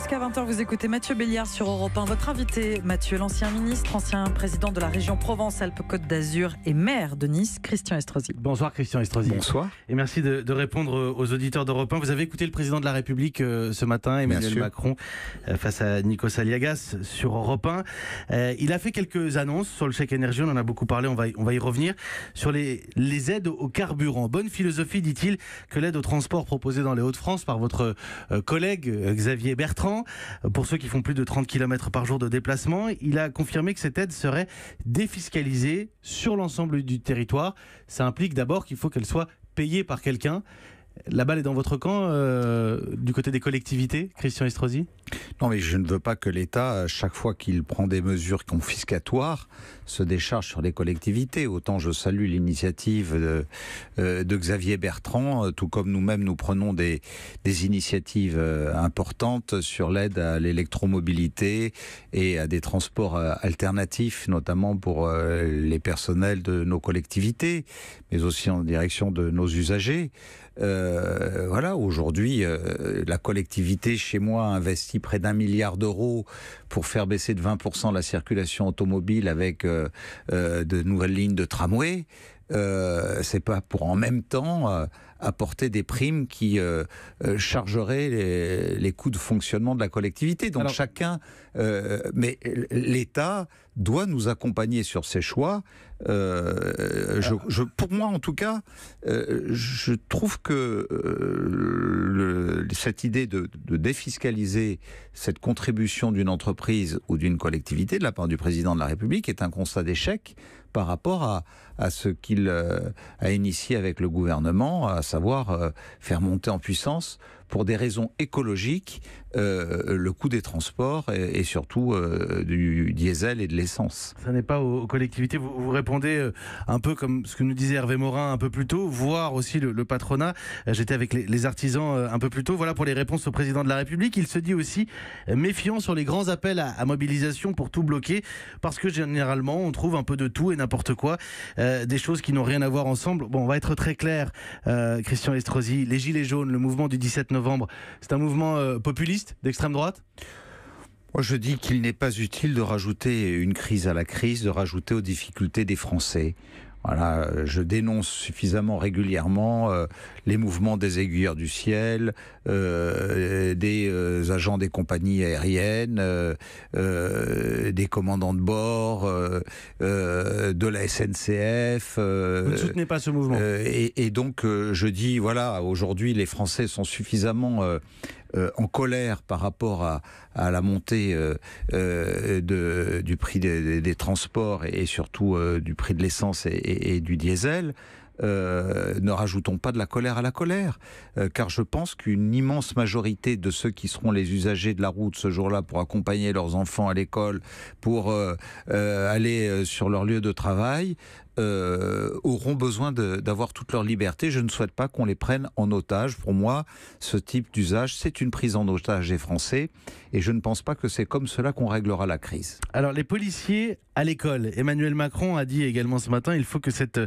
Jusqu'à 20h, vous écoutez Mathieu Béliard sur Europe 1. Votre invité, Mathieu, l'ancien ministre, ancien président de la région Provence-Alpes-Côte d'Azur et maire de Nice, Christian Estrosi. Bonsoir Christian Estrosi. Bonsoir. Et merci de répondre aux auditeurs d'Europe 1. Vous avez écouté le président de la République ce matin, Emmanuel Macron, face à Nikos Aliagas sur Europe 1. Il a fait quelques annonces sur le chèque énergie, on en a beaucoup parlé, on va y revenir. Sur les aides au carburant. Bonne philosophie, dit-il, que l'aide au transport proposée dans les Hauts-de-France par votre collègue Xavier Bertrand, pour ceux qui font plus de 30 km par jour de déplacement. Il a confirmé que cette aide serait défiscalisée sur l'ensemble du territoire. Ça implique d'abord qu'il faut qu'elle soit payée par quelqu'un. La balle est dans votre camp, du côté des collectivités, Christian Estrosi ? Non, mais je ne veux pas que l'État, chaque fois qu'il prend des mesures confiscatoires, se décharge sur les collectivités. Autant je salue l'initiative de Xavier Bertrand, tout comme nous-mêmes nous prenons des initiatives importantes sur l'aide à l'électromobilité et à des transports alternatifs, notamment pour les personnels de nos collectivités, mais aussi en direction de nos usagers. Voilà, aujourd'hui, la collectivité chez moi investit près d'1 milliard d'euros pour faire baisser de 20% la circulation automobile avec de nouvelles lignes de tramway. C'est pas pour en même temps apporter des primes qui chargeraient les coûts de fonctionnement de la collectivité. Donc chacun, mais l'État doit nous accompagner sur ces choix. Pour moi, en tout cas, je trouve que cette idée de défiscaliser cette contribution d'une entreprise ou d'une collectivité de la part du président de la République est un constat d'échec par rapport à ce qu'il a initié avec le gouvernement, à savoir faire monter en puissance, pour des raisons écologiques, le coût des transports et surtout du diesel et de l'essence. Ça n'est pas aux collectivités. Vous répondez un peu comme ce que nous disait Hervé Morin un peu plus tôt, voire aussi le patronat. J'étais avec les artisans un peu plus tôt. Voilà pour les réponses au président de la République. Il se dit aussi méfiant sur les grands appels à mobilisation pour tout bloquer, parce que généralement on trouve un peu de tout et n'importe quoi, des choses qui n'ont rien à voir ensemble. Bon, on va être très clair, Christian Estrosi. Les Gilets jaunes, le mouvement du 17 novembre, c'est un mouvement populiste d'extrême droite ? Moi, je dis qu'il n'est pas utile de rajouter une crise à la crise, de rajouter aux difficultés des Français. Voilà, je dénonce suffisamment régulièrement les mouvements des aiguilleurs du ciel, des agents des compagnies aériennes, des commandants de bord, de la SNCF. Vous ne soutenez pas ce mouvement ? Et donc, je dis, voilà, aujourd'hui, les Français sont suffisamment en colère par rapport à la montée du prix des transports et surtout du prix de l'essence et du diesel. Ne rajoutons pas de la colère à la colère, car je pense qu'une immense majorité de ceux qui seront les usagers de la route ce jour-là pour accompagner leurs enfants à l'école, pour aller sur leur lieu de travail, auront besoin d'avoir toute leur liberté. Je ne souhaite pas qu'on les prenne en otage. Pour moi, ce type d'usage, c'est une prise en otage des Français, et je ne pense pas que c'est comme cela qu'on réglera la crise. Alors, les policiers à l'école, Emmanuel Macron a dit également ce matin, il faut que cette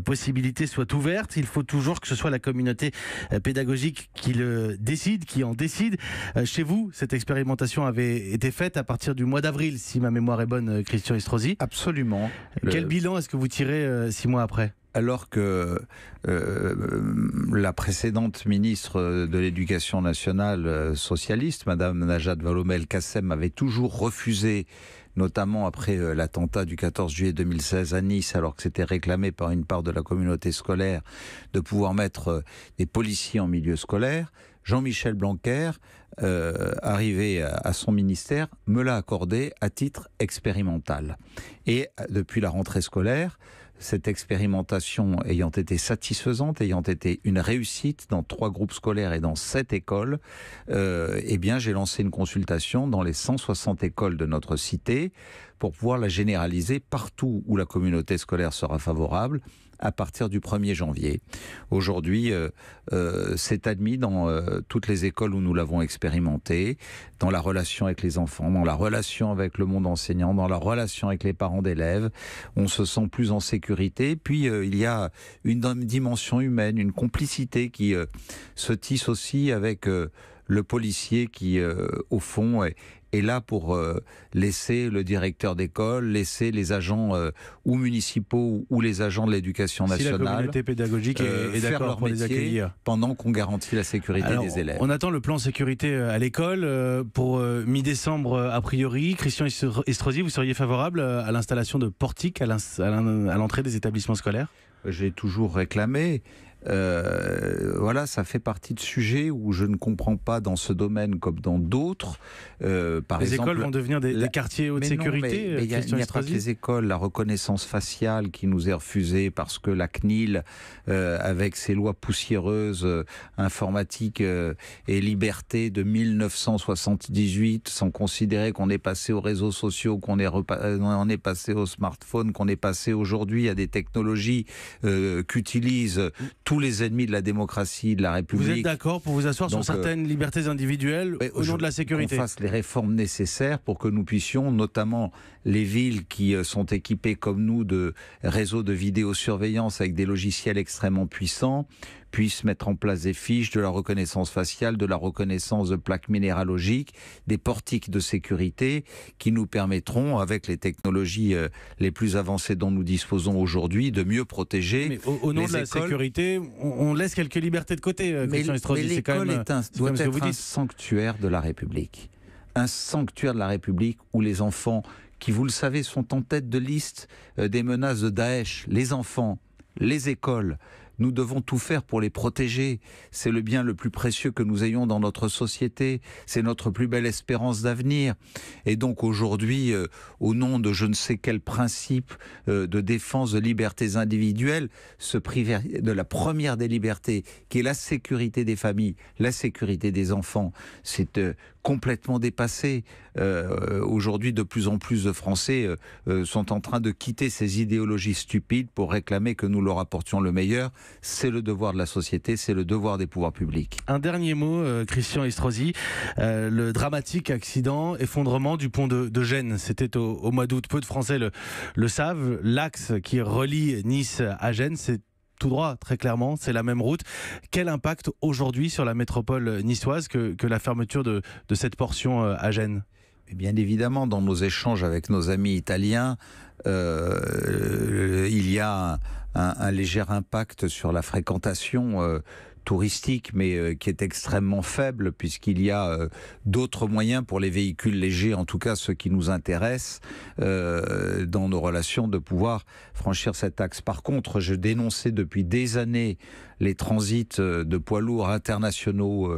possibilité soit ouverte, il faut toujours que ce soit la communauté pédagogique qui le décide, qui en décide. Chez vous, cette expérimentation avait été faite à partir du mois d'avril, si ma mémoire est bonne, Christian Estrosi. Absolument. Quel bilan est-ce que vous tirez 6 mois après ? Alors que la précédente ministre de l'Éducation nationale socialiste, Madame Najat Vallaud-Belkacem, avait toujours refusé, notamment après l'attentat du 14 juillet 2016 à Nice, alors que c'était réclamé par une part de la communauté scolaire, de pouvoir mettre des policiers en milieu scolaire. Jean-Michel Blanquer, arrivé à son ministère, me l'a accordé à titre expérimental. Et depuis la rentrée scolaire, cette expérimentation ayant été satisfaisante, ayant été une réussite dans 3 groupes scolaires et dans 7 écoles, eh bien j'ai lancé une consultation dans les 160 écoles de notre cité pour pouvoir la généraliser partout où la communauté scolaire sera favorable à partir du 1er janvier. Aujourd'hui, c'est admis dans toutes les écoles où nous l'avons expérimenté, dans la relation avec les enfants, dans la relation avec le monde enseignant, dans la relation avec les parents d'élèves. On se sent plus en sécurité. Puis, il y a une dimension humaine, une complicité qui se tisse aussi avec le policier qui, au fond, est là pour laisser le directeur d'école, laisser les agents ou municipaux ou les agents de l'éducation nationale. Si la communauté pédagogique est d'accord pour les accueillir. Pendant qu'on garantit la sécurité des élèves. On attend le plan sécurité à l'école pour mi-décembre a priori. Christian Estrosi, vous seriez favorable à l'installation de portiques à l'entrée des établissements scolaires ? J'ai toujours réclamé. Voilà, ça fait partie de sujets où je ne comprends pas dans ce domaine comme dans d'autres. Par les exemple, écoles vont devenir des quartiers haute sécurité. Mais il n'y a pas que les écoles. La reconnaissance faciale qui nous est refusée parce que la CNIL, avec ses lois poussiéreuses informatiques et liberté de 1978, sans considérer qu'on est passé aux réseaux sociaux, qu'on est passé au smartphone, qu'on est passé aujourd'hui à des technologies qu'utilisent tous les ennemis de la démocratie, de la République. Vous êtes d'accord pour vous asseoir sur certaines libertés individuelles au nom de la sécurité ? Qu'on fasse les réformes nécessaires pour que nous puissions, notamment les villes qui sont équipées comme nous de réseaux de vidéosurveillance avec des logiciels extrêmement puissants, puissent mettre en place des fiches, de la reconnaissance faciale, de la reconnaissance de plaques minéralogiques, des portiques de sécurité qui nous permettront, avec les technologies les plus avancées dont nous disposons aujourd'hui, de mieux protéger. Mais au nom de la sécurité, on laisse quelques libertés de côté. Mais l'école doit être un sanctuaire de la République. Un sanctuaire de la République où les enfants, qui vous le savez, sont en tête de liste des menaces de Daesh, les enfants, les écoles, nous devons tout faire pour les protéger. C'est le bien le plus précieux que nous ayons dans notre société. C'est notre plus belle espérance d'avenir. Et donc aujourd'hui, au nom de je ne sais quel principe de défense de libertés individuelles, se priver de la première des libertés, qui est la sécurité des familles, la sécurité des enfants, c'est complètement dépassé. Aujourd'hui, de plus en plus de Français sont en train de quitter ces idéologies stupides pour réclamer que nous leur apportions le meilleur. C'est le devoir de la société, c'est le devoir des pouvoirs publics. Un dernier mot, Christian Estrosi. Le dramatique accident, effondrement du pont de Gênes. C'était au mois d'août. Peu de Français le savent. L'axe qui relie Nice à Gênes, c'est tout droit, très clairement, c'est la même route. Quel impact aujourd'hui sur la métropole niçoise que la fermeture de cette portion à Gênes ? Et bien évidemment, dans nos échanges avec nos amis italiens, il y a un léger impact sur la fréquentation touristique, mais qui est extrêmement faible, puisqu'il y a d'autres moyens pour les véhicules légers, en tout cas ceux qui nous intéressent, dans nos relations, de pouvoir franchir cet axe. Par contre, je dénonçais depuis des années les transits de poids lourds internationaux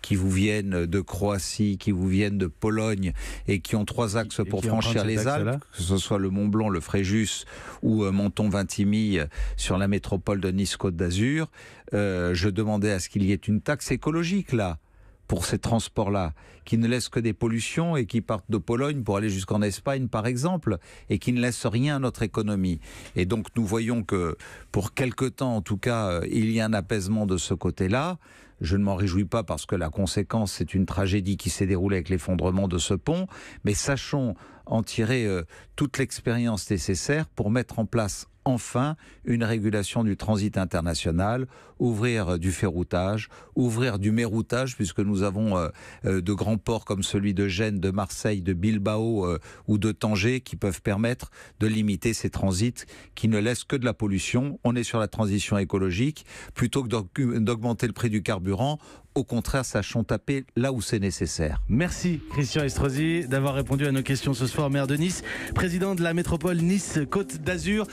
qui vous viennent de Croatie, qui vous viennent de Pologne, et qui ont 3 axes pour franchir les Alpes, que ce soit le Mont Blanc, le Fréjus ou Menton-Vintimille sur la métropole de Nice-Côte d'Azur. Je demandais à ce qu'il y ait une taxe écologique là, pour ces transports-là, qui ne laissent que des pollutions et qui partent de Pologne pour aller jusqu'en Espagne, par exemple, et qui ne laissent rien à notre économie. Et donc nous voyons que, pour quelque temps en tout cas, il y a un apaisement de ce côté-là. Je ne m'en réjouis pas parce que la conséquence, c'est une tragédie qui s'est déroulée avec l'effondrement de ce pont, mais sachons en tirer toute l'expérience nécessaire pour mettre en place enfin une régulation du transit international, ouvrir du ferroutage, ouvrir du méroutage, puisque nous avons de grands ports comme celui de Gênes, de Marseille, de Bilbao ou de Tanger qui peuvent permettre de limiter ces transits qui ne laissent que de la pollution. On est sur la transition écologique. Plutôt que d'augmenter le prix du carburant, au contraire, sachons taper là où c'est nécessaire. Merci Christian Estrosi d'avoir répondu à nos questions ce soir, maire de Nice, président de la métropole Nice-Côte d'Azur.